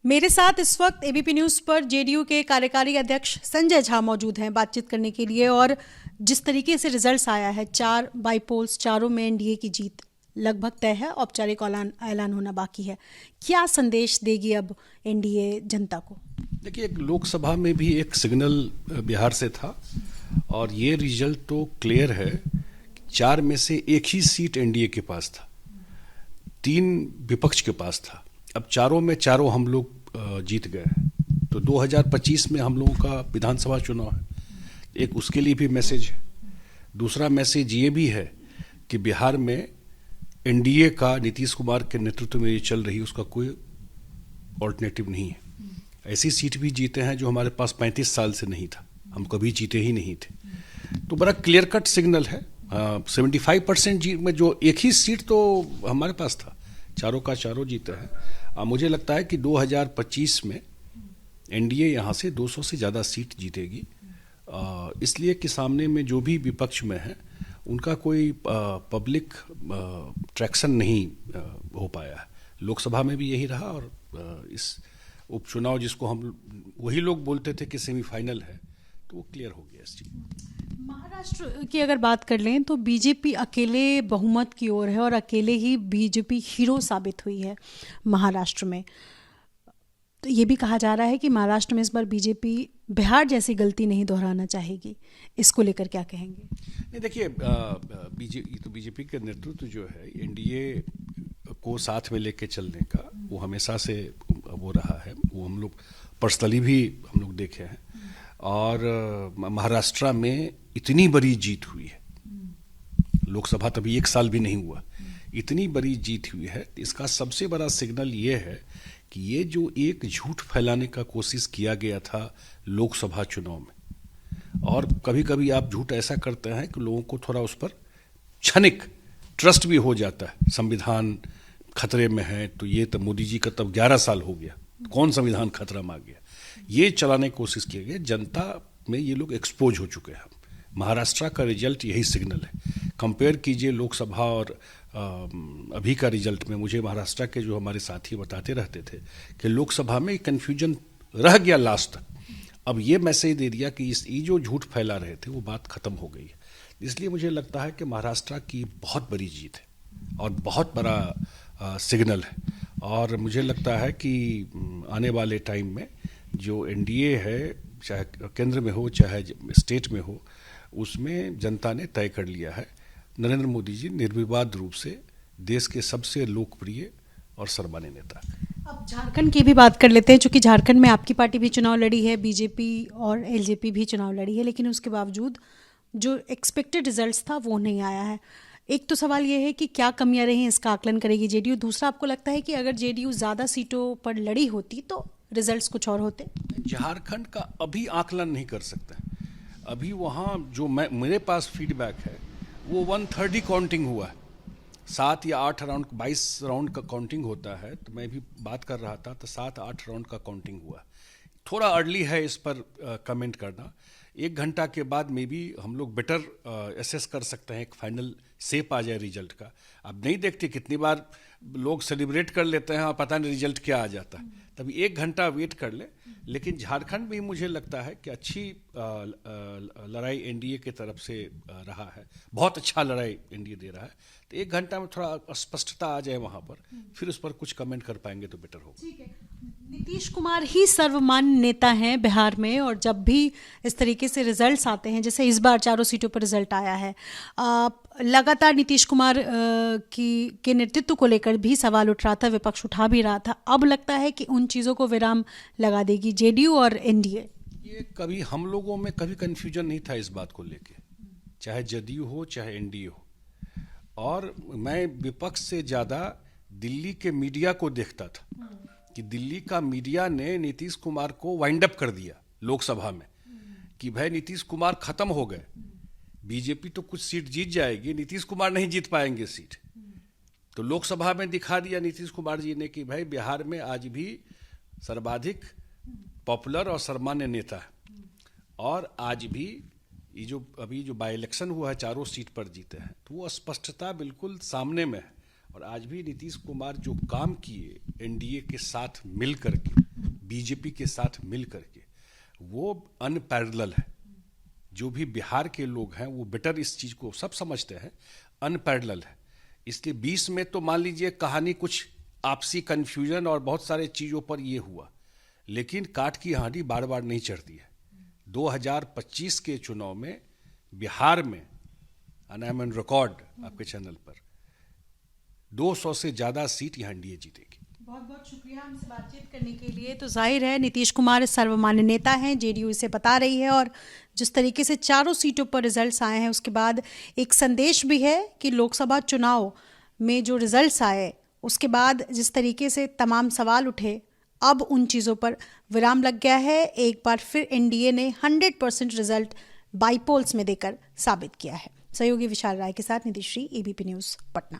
मेरे साथ इस वक्त एबीपी न्यूज़ पर जेडीयू के कार्यकारी अध्यक्ष संजय झा मौजूद हैं बातचीत करने के लिए। और जिस तरीके से रिजल्ट्स आया है, 4 बाईपोल्स, चारों में एनडीए की जीत लगभग तय है, औपचारिक ऐलान होना बाकी है। क्या संदेश देगी अब एनडीए जनता को? देखिए, एक लोकसभा में भी एक सिग्नल बिहार से था और ये रिजल्ट तो क्लियर है। 4 में से एक ही सीट एनडीए के पास था, 3 विपक्ष के पास था। अब चारों में चारों हम लोग जीत गए हैं। तो 2025 में हम लोगों का विधानसभा चुनाव है, एक उसके लिए भी मैसेज है। दूसरा मैसेज ये भी है कि बिहार में एनडीए का नीतीश कुमार के नेतृत्व में ये चल रही, उसका कोई ऑल्टरनेटिव नहीं है। ऐसी सीट भी जीते हैं जो हमारे पास 35 साल से नहीं था, हम कभी जीते ही नहीं थे। तो बड़ा क्लियर कट सिग्नल है। 75% जीत में जो एक ही सीट तो हमारे पास था, चारों का चारों जीता है। मुझे लगता है कि 2025 में एनडीए यहाँ से 200 से ज़्यादा सीट जीतेगी, इसलिए कि सामने में जो भी विपक्ष में है उनका कोई पब्लिक ट्रैक्शन नहीं हो पाया है। लोकसभा में भी यही रहा और इस उपचुनाव जिसको हम वही लोग बोलते थे कि सेमीफाइनल है, तो वो क्लियर हो गया इस चीज़। महाराष्ट्र की अगर बात कर लें तो बीजेपी अकेले बहुमत की ओर है और अकेले ही बीजेपी हीरो साबित हुई है महाराष्ट्र में। तो ये भी कहा जा रहा है कि महाराष्ट्र में इस बार बीजेपी बिहार जैसी गलती नहीं दोहराना चाहेगी। इसको लेकर क्या कहेंगे? नहीं, देखिए, बीजेपी के नेतृत्व जो है एनडीए को साथ में लेके चलने का वो हमेशा से वो रहा है। वो हम लोग पर्सनली भी हम लोग देखे हैं। और महाराष्ट्र में इतनी बड़ी जीत हुई है, लोकसभा तभी 1 साल भी नहीं हुआ, इतनी बड़ी जीत हुई है। इसका सबसे बड़ा सिग्नल ये है कि ये जो एक झूठ फैलाने का कोशिश किया गया था लोकसभा चुनाव में, और कभी कभी आप झूठ ऐसा करते हैं कि लोगों को थोड़ा उस पर क्षणिक ट्रस्ट भी हो जाता है। संविधान खतरे में है, तो ये तो मोदी जी का तब 11 साल हो गया, कौन संविधान खतरा में आ गया, ये चलाने की कोशिश की गई। जनता में ये लोग एक्सपोज हो चुके हैं। महाराष्ट्र का रिजल्ट यही सिग्नल है। कंपेयर कीजिए लोकसभा और अभी का रिजल्ट में। मुझे महाराष्ट्र के जो हमारे साथी बताते रहते थे कि लोकसभा में कन्फ्यूजन रह गया लास्ट तक। अब ये मैसेज दे दिया कि ये जो झूठ फैला रहे थे वो बात खत्म हो गई है। इसलिए मुझे लगता है कि महाराष्ट्र की बहुत बड़ी जीत है और बहुत बड़ा सिग्नल है। और मुझे लगता है कि आने वाले टाइम में जो एनडीए है, चाहे केंद्र में हो चाहे स्टेट में हो, उसमें जनता ने तय कर लिया है। नरेंद्र मोदी जी निर्विवाद रूप से देश के सबसे लोकप्रिय और सर्वमान्य नेता। अब झारखंड की भी बात कर लेते हैं, क्योंकि झारखंड में आपकी पार्टी भी चुनाव लड़ी है, बीजेपी और एलजेपी भी चुनाव लड़ी है, लेकिन उसके बावजूद जो एक्सपेक्टेड रिजल्ट्स था वो नहीं आया है। एक तो सवाल ये है कि क्या कमियां रही, इसका आकलन करेगी जेडीयू। दूसरा, आपको लगता है कि अगर जेडीयू ज़्यादा सीटों पर लड़ी होती तो रिजल्ट्स कुछ और होते? झारखंड का अभी आकलन नहीं कर सकते। अभी वहाँ जो मेरे पास फीडबैक है वो 1/3 ही काउंटिंग हुआ है। 7 या 8 राउंड, 22 राउंड का काउंटिंग होता है। तो मैं भी बात कर रहा था तो 7-8 राउंड का काउंटिंग हुआ है। थोड़ा अर्ली है इस पर कमेंट करना। 1 घंटा के बाद में भी हम लोग बेटर एसेस कर सकते हैं, एक फाइनल शेप आ जाए रिजल्ट का। अब नहीं देखते कितनी बार लोग सेलिब्रेट कर लेते हैं और पता नहीं रिजल्ट क्या आ जाता है। तभी 1 घंटा वेट कर ले। लेकिन झारखंड में मुझे लगता है कि अच्छी लड़ाई एनडीए की तरफ से रहा है। बहुत अच्छा लड़ाई एनडीए दे रहा है। तो 1 घंटा में थोड़ा स्पष्टता आ जाए वहाँ पर, फिर उस पर कुछ कमेंट कर पाएंगे तो बेटर होगा। ठीक है। नीतीश कुमार ही सर्वमान्य नेता हैं बिहार में, और जब भी इस तरीके से रिजल्ट्स आते हैं, जैसे इस बार 4 सीटों पर रिजल्ट आया है, लगातार नीतीश कुमार के नेतृत्व को लेकर भी सवाल उठ रहा था, विपक्ष उठा भी रहा था। अब लगता है कि उन चीज़ों को विराम लगा देगी जेडीयू और एनडीए। ये कभी हम लोगों में कभी कंफ्यूजन नहीं था इस बात को लेके, चाहे जदयू हो चाहे एनडीए हो। और मैं विपक्ष से ज़्यादा दिल्ली के मीडिया को देखता था कि दिल्ली का मीडिया ने नीतीश कुमार को वाइंड अप कर दिया लोकसभा में कि भाई नीतीश कुमार खत्म हो गए, बीजेपी तो कुछ सीट जीत जाएगी, नीतीश कुमार नहीं जीत पाएंगे सीट। तो लोकसभा में दिखा दिया नीतीश कुमार जी ने कि भाई बिहार में आज भी सर्वाधिक पॉपुलर और सर्वमान्य नेता है। और आज भी ये जो अभी जो बाई इलेक्शन हुआ है, 4 सीट पर जीते हैं, तो वो स्पष्टता बिल्कुल सामने में है। और आज भी नीतीश कुमार जो काम किए एनडीए के साथ मिल करके, बीजेपी के साथ मिल करके, वो अनपैरेलल है। जो भी बिहार के लोग हैं वो बेटर इस चीज को सब समझते हैं, अनपैरेलल है। इसलिए 20 में तो मान लीजिए कहानी कुछ आपसी कंफ्यूजन और बहुत सारे चीजों पर ये हुआ, लेकिन काठ की हांडी बार बार नहीं चढ़ती है। 2025 के चुनाव में बिहार में, and I am on record आपके चैनल पर, 200 से ज्यादा सीट यहाँ एनडीए जीतेगी। बहुत बहुत शुक्रिया हमसे बातचीत करने के लिए। तो जाहिर है नीतीश कुमार सर्वमान्य नेता हैं, जेडीयू इसे बता रही है, और जिस तरीके से चारों सीटों पर रिजल्ट्स आए हैं उसके बाद एक संदेश भी है कि लोकसभा चुनाव में जो रिजल्ट्स आए उसके बाद जिस तरीके से तमाम सवाल उठे, अब उन चीज़ों पर विराम लग गया है। एक बार फिर एनडीए ने 100% रिजल्ट बाईपोल्स में देकर साबित किया है। सहयोगी विशाल राय के साथ निधिश्री, एबीपी न्यूज़, पटना।